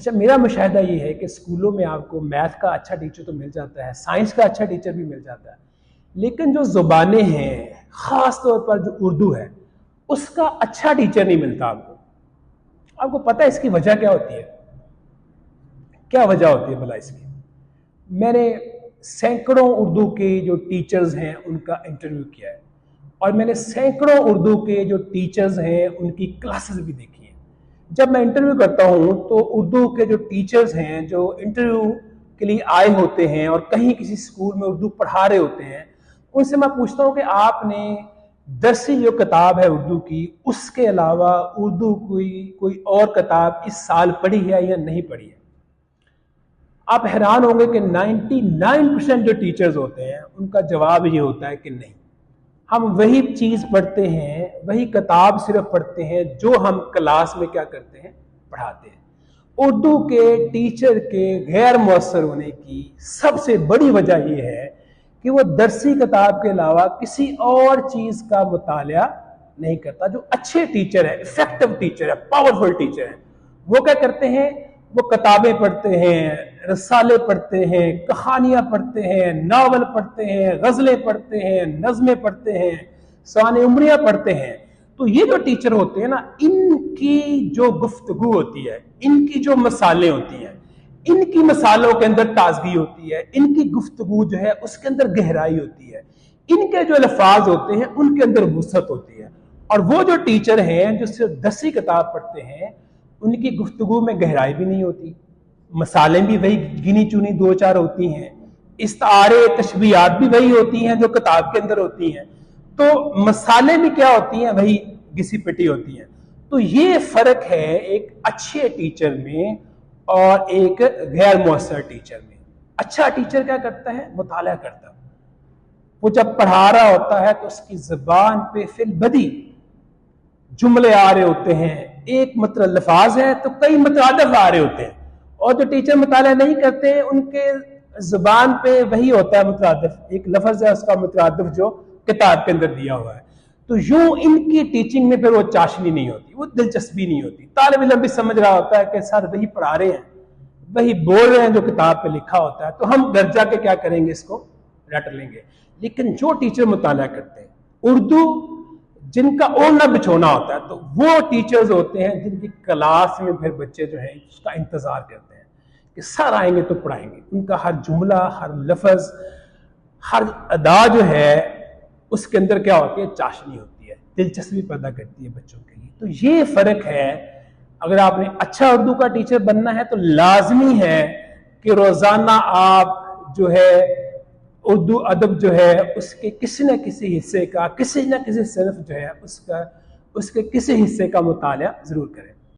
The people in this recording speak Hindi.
अच्छा, मेरा मुशाहिदा ये है कि स्कूलों में आपको मैथ का अच्छा टीचर तो मिल जाता है, साइंस का अच्छा टीचर भी मिल जाता है, लेकिन जो ज़ुबानें हैं, ख़ास तौर पर जो उर्दू है, उसका अच्छा टीचर नहीं मिलता आपको। आपको पता है इसकी वजह क्या होती है? क्या वजह होती है भला इसकी? मैंने सैकड़ों उर्दू के जो टीचर्स हैं उनका इंटरव्यू किया है, और मैंने सैकड़ों उर्दू के जो टीचर्स हैं उनकी क्लासेस भी देखी हैं। जब मैं इंटरव्यू करता हूं तो उर्दू के जो टीचर्स हैं जो इंटरव्यू के लिए आए होते हैं और कहीं किसी स्कूल में उर्दू पढ़ा रहे होते हैं, उनसे मैं पूछता हूं कि आपने दरसी जो किताब है उर्दू की, उसके अलावा उर्दू की कोई और किताब इस साल पढ़ी है या नहीं पढ़ी है? आप हैरान होंगे कि 99% जो टीचर्स होते हैं उनका जवाब ये होता है कि नहीं, हम वही चीज पढ़ते हैं, वही किताब सिर्फ पढ़ते हैं जो हम क्लास में क्या करते हैं, पढ़ाते हैं। उर्दू के टीचर के गैर मुअस्सर होने की सबसे बड़ी वजह यह है कि वो दरसी किताब के अलावा किसी और चीज का मुतालिया नहीं करता। जो अच्छे टीचर है, इफेक्टिव टीचर है, पावरफुल टीचर है, वो क्या करते हैं, वो किताबें पढ़ते हैं, रसाले पढ़ते हैं, कहानियां पढ़ते हैं, नावल पढ़ते हैं, गजलें पढ़ते हैं, नज़में पढ़ते हैं, साने उमरियां पढ़ते हैं। तो ये जो टीचर होते हैं ना, इनकी जो गुफ्तगू होती है, इनकी जो मसाले होती हैं, इनकी मसालों के अंदर ताजगी होती है, इनकी गुफ्तगू जो है उसके अंदर गहराई होती है, इनके जो अल्फाज होते हैं उनके अंदर वुसअत होती है। और वो जो टीचर हैं जो सिर्फ 10 किताब पढ़ते हैं, उनकी गुफ्तगू में गहराई भी नहीं होती, मसाले भी वही गिनी चुनी 2-4 होती हैं, इस्तारे तशबीहात भी वही होती हैं जो किताब के अंदर होती हैं, तो मसाले भी क्या होती हैं, वही घिसी पिटी होती हैं। तो ये फर्क है एक अच्छे टीचर में और एक गैर मुअस्सर टीचर में। अच्छा टीचर क्या करता है, मुताला करता है। वो जब पढ़ा रहा होता है तो उसकी जुबान पे फिल बदी जुमले आ रहे होते हैं, एक मतलब लफाज है तो कई मुतरादिफ आ रहे होते हैं, और जो टीचर मुताला नहीं करते हैं उनके जुबान पे वही होता है मुतरादिफ, एक लफ्ज है उसका मुतरादिफ जो किताब के अंदर दिया हुआ है। तो यूं इनकी टीचिंग में फिर वो चाशनी नहीं होती, वो दिलचस्पी नहीं होती। तालिब इल्म भी समझ रहा होता है कि सर वही पढ़ा रहे हैं, वही बोल रहे हैं जो किताब पे लिखा होता है, तो हम घर जाके क्या करेंगे, इसको रट लेंगे। लेकिन जो टीचर मुताला करते हैं उर्दू, जिनका ओढ़ना बिछोना होता है, तो वो टीचर्स होते हैं जिनकी क्लास में फिर बच्चे जो हैं उसका इंतजार करते हैं कि सर आएंगे तो पढ़ाएंगे। उनका हर जुमला, हर लफ्ज, हर अदा जो है उसके अंदर क्या होती है, चाशनी होती है, दिलचस्पी पैदा करती है बच्चों के लिए। तो ये फर्क है। अगर आपने अच्छा उर्दू का टीचर बनना है तो लाजमी है कि रोजाना आप जो है उर्दू अदब जो है उसके किसी न किसी हिस्से का, किसी न किसी सिर्फ जो है उसका, उसके किसी हिस्से का मुताला जरूर करें।